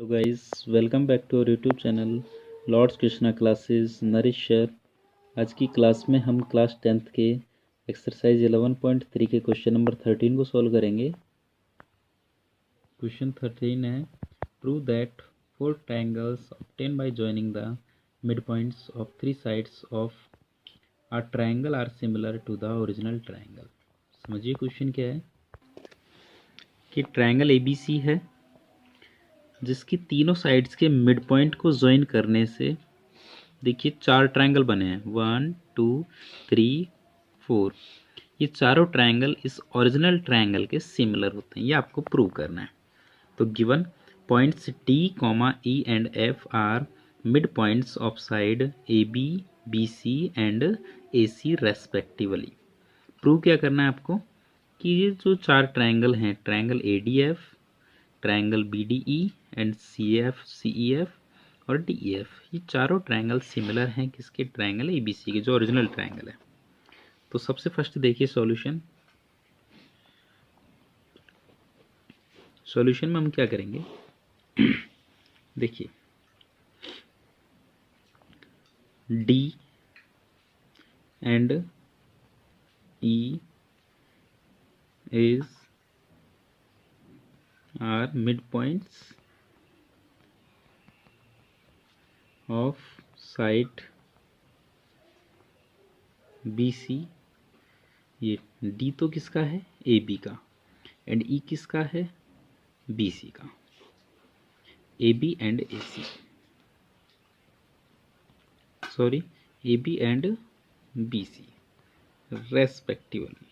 Hello guys, welcome back to our YouTube channel Lords Krishna classes Narish sir. आज की class में हम क्लास 10th के एक्सरसाइज 11.3 के क्वेश्चन नंबर 13 को सॉल्व करेंगे। क्वेश्चन 13 है, prove that four triangles obtain by joining the mid points of three sides of a triangle are similar to the original triangle. समझिए क्वेश्चन क्या है कि ट्रायंगल ABC है जिसकी तीनों साइड्स के मिड पॉइंट को ज्वाइन करने से देखिए चार ट्रायंगल बने हैं, 1 2 3 4। ये चारों ट्रायंगल इस ओरिजिनल ट्रायंगल के सिमिलर होते हैं, ये आपको प्रूव करना है। तो given points D, E and F are mid points of side AB, BC and AC respectively. Prove क्या करना है आपको कि ये जो चार ट्रायंगल हैं, triangle ADF, triangle BDE and CEF और DEF, ये चारों ट्रायंगल सिमिलर हैं किसके? ट्रायंगल ABC के, जो ओरिजिनल ट्रायंगल है। तो सबसे फर्स्ट देखिए सॉल्यूशन में हम क्या करेंगे देखिए D and E is are mid points of side BC। ये D तो किसका है? AB का। एंड E किसका है? BC का। AB and AC, sorry, AB and BC respectively.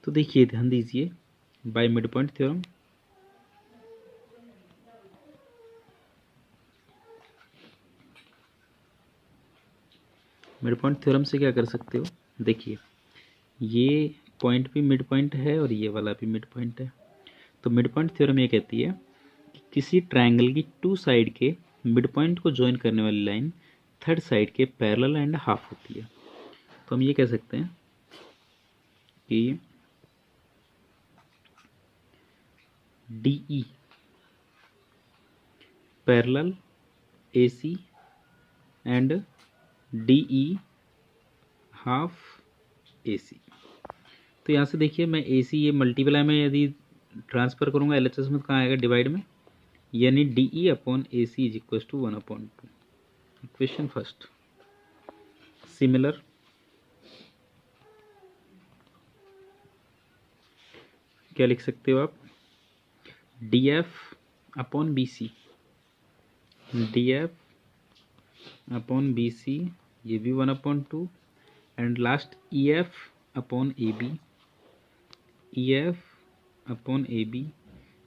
तो देखिए ध्यान दीजिए, बाय मिड पॉइंट थ्योरम से क्या कर सकते हो? देखिए ये पॉइंट भी मिड पॉइंट है और ये वाला भी मिड पॉइंट है। तो मिड पॉइंट थ्योरम ये कहती है कि किसी ट्रायंगल की टू साइड के मिड पॉइंट को ज्वाइन करने वाली लाइन थर्ड साइड के पैरेलल एंड हाफ होती है। तो हम ये कह सकते हैं कि DE parallel AC and DE half AC। तो यहाँ से देखिए मैं AC ये मल्टीप्लाई में यदि ट्रांसफर करूँगा LHS में, तो कहाँ आएगा? डिवाइड में, यानी DE upon AC is equal to 1/2। Equation first. Similar क्या लिख सकते हो आप? DF upon BC, DF upon BC ये भी 1/2 and last EF upon AB, EF upon AB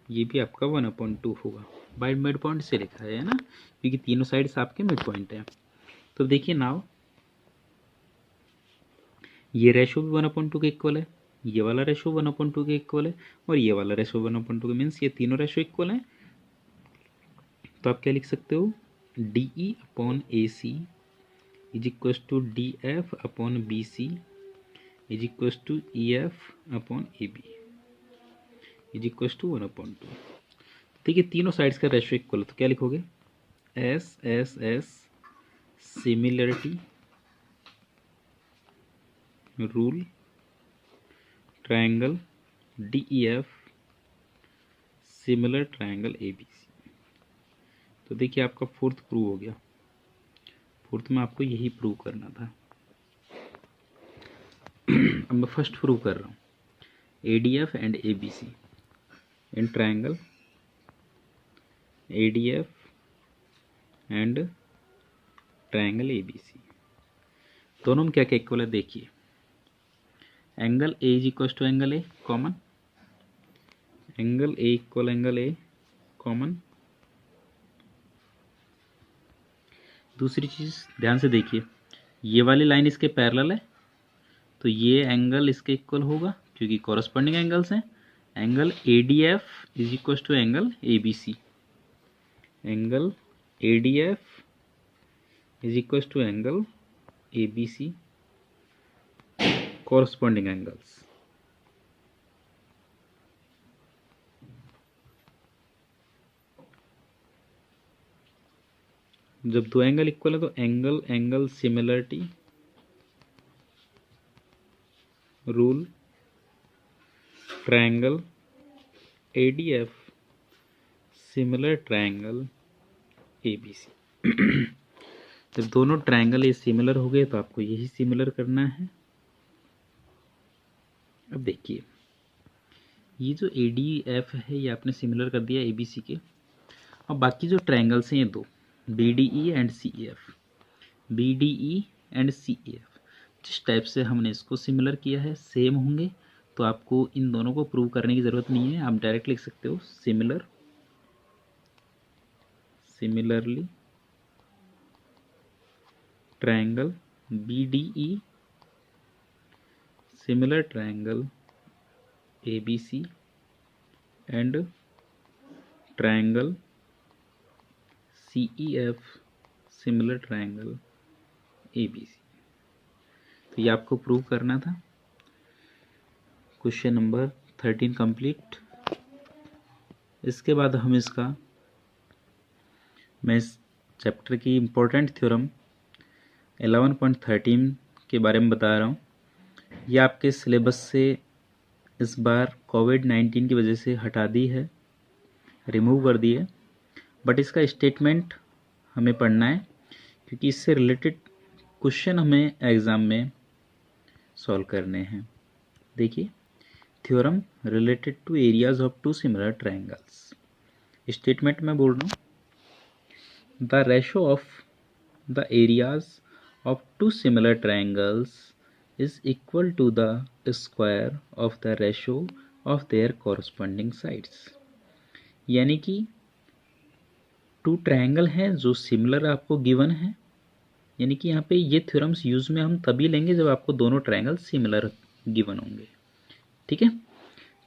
ये भी आपका 1/2 होगा। बाय मिड पॉइंट से लिखा है ना, क्योंकि तीनों साइड्स आपके मिड पॉइंट है। तो देखिए नाउ ये रेशो भी 1/2 के इक्वल है, ये वाला रेशो 1/2 के इक्वल है और ये वाला रेशो 1/2 के, मीन्स ये तीनों रेशो इक्वल हैं। तो आप क्या लिख सकते हो? DE upon AC is equal to DF upon BC is equal to EF upon AB is equal to 1/2। देखिए तीनों साइड्स का रेशो इक्वल है, तो क्या लिखोगे? S similarity rule triangle DEF similar triangle ABC। तो देखिए आपका फोर्थ प्रूव हो गया। फोर्थ में आपको यही प्रूव करना था। अब मैं फर्स्ट प्रूव कर रहा हूँ, ADF एंड ABC इन triangle ADF and triangle ABC दोनों में क्या क्या इक्वल है? देखिए angle A is equal to angle A common, angle A equal angle A common. दूसरी चीज ध्यान से देखिए, ये वाली लाइन इसके पैरेलल है तो ये एंगल इसके इक्वल होगा क्योंकि कॉरस्पॉन्डिंग एंगल्स हैं। Angle ADF is equal to angle ABC, angle ADF is equal to angle ABC, corresponding angles. जब दो एंगल इक्वल है तो angle angle similarity rule, triangle ADF similar triangle ABC। जब दोनों ट्रायंगल ये सिमिलर हो गए तो आपको यही सिमिलर करना है। अब देखिए ये जो ADF है ये आपने सिमिलर कर दिया ABC के। अब बाकी जो ट्रायंगल्स हैं ये दो BDE and CEF, BDE and CEF जिस टाइप से हमने इसको सिमिलर किया है सेम होंगे, तो आपको इन दोनों को प्रूव करने की ज़रूरत नहीं है, आप डायरेक्ट लिख सकते हो similarly triangle BDE similar triangle ABC and triangle CEF similar triangle ABC। तो ये आपको प्रूव करना था। Question number 13 complete. इसके बाद हम मैं इस चैप्टर की इम्पोर्टेंट थ्योरम 11.13 के बारे में बता रहा हूँ। ये आपके सिलेबस से इस बार कोविड-19 की वजह से हटा दी है, रिमूव कर दी है, बट इसका स्टेटमेंट हमें पढ़ना है क्योंकि इससे रिलेटेड क्वेश्चन हमें एग्ज़ाम में सॉल्व करने हैं। देखिए theorem related to areas of two similar triangles. Statement में बोल रहा हूँ, the ratio of the areas of two similar triangles is equal to the square of the ratio of their corresponding sides। यानी कि to triangle हैं जो similar आपको given है, यानी कि यहाँ पे ये थ्योरम्स यूज में हम तभी लेंगे जब आपको दोनों ट्रायंगल सिमिलर गिवन होंगे। ठीक है,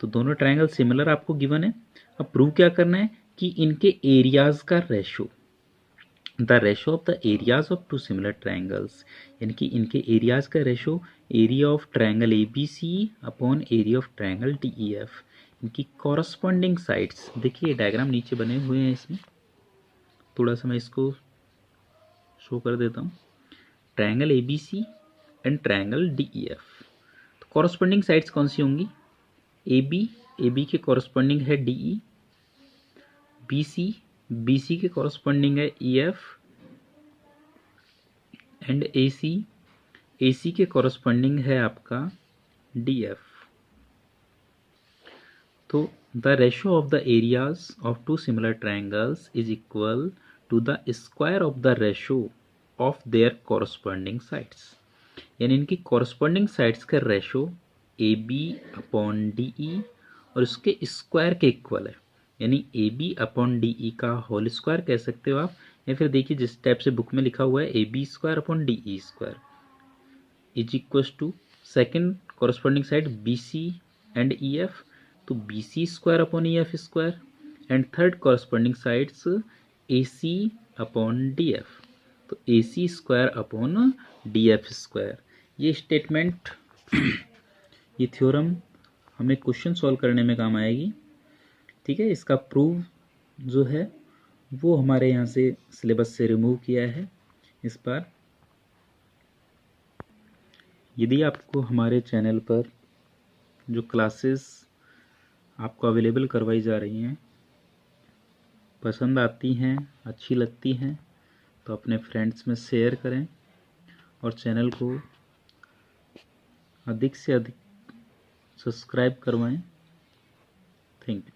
तो दोनों ट्रायंगल सिमिलर आपको गिवन है। अब प्रूव क्या करना है कि इनके एरियाज का ratio, the ratio of the areas of two similar triangles, यानी कि इनके एरियाज का ratio area of triangle ABC upon area of triangle DEF, इनकी कॉरस्पॉन्डिंग साइड्स। देखिए डायग्राम नीचे बने हुए हैं, इसमें थोड़ा सा मैं इसको शो कर देता हूँ। Triangle ABC and triangle DEF, तो कॉरस्पॉन्डिंग साइड्स कौन सी होंगी? AB के कॉरस्पॉन्डिंग है DE, BC के कॉरस्पॉन्डिंग है EF एंड AC के कॉरस्पॉन्डिंग है आपका DF। तो the ratio of the areas of two similar triangles is equal to the square of the ratio of their corresponding sides, यानी इनकी कॉरस्पॉन्डिंग साइड्स का ratio AB upon DE और उसके square के इक्वल है, यानी AB अपॉन DE का होल स्क्वायर कह सकते हो आप, या फिर देखिए जिस टाइप से बुक में लिखा हुआ है AB square upon DE square is equal to second corresponding side BC and EF, तो BC square upon EF square, and third corresponding sides AC upon DF, तो AC square upon DF square. ये statement ये theorem हमें question solve करने में काम आएगी। ठीक है, इसका प्रूव जो है वो हमारे यहाँ से सिलेबस से रिमूव किया है इस बार। यदि आपको हमारे चैनल पर जो क्लासेस आपको अवेलेबल करवाई जा रही हैं पसंद आती हैं, अच्छी लगती हैं, तो अपने फ्रेंड्स में शेयर करें और चैनल को अधिक से अधिक सब्सक्राइब करवाएं। Thank you.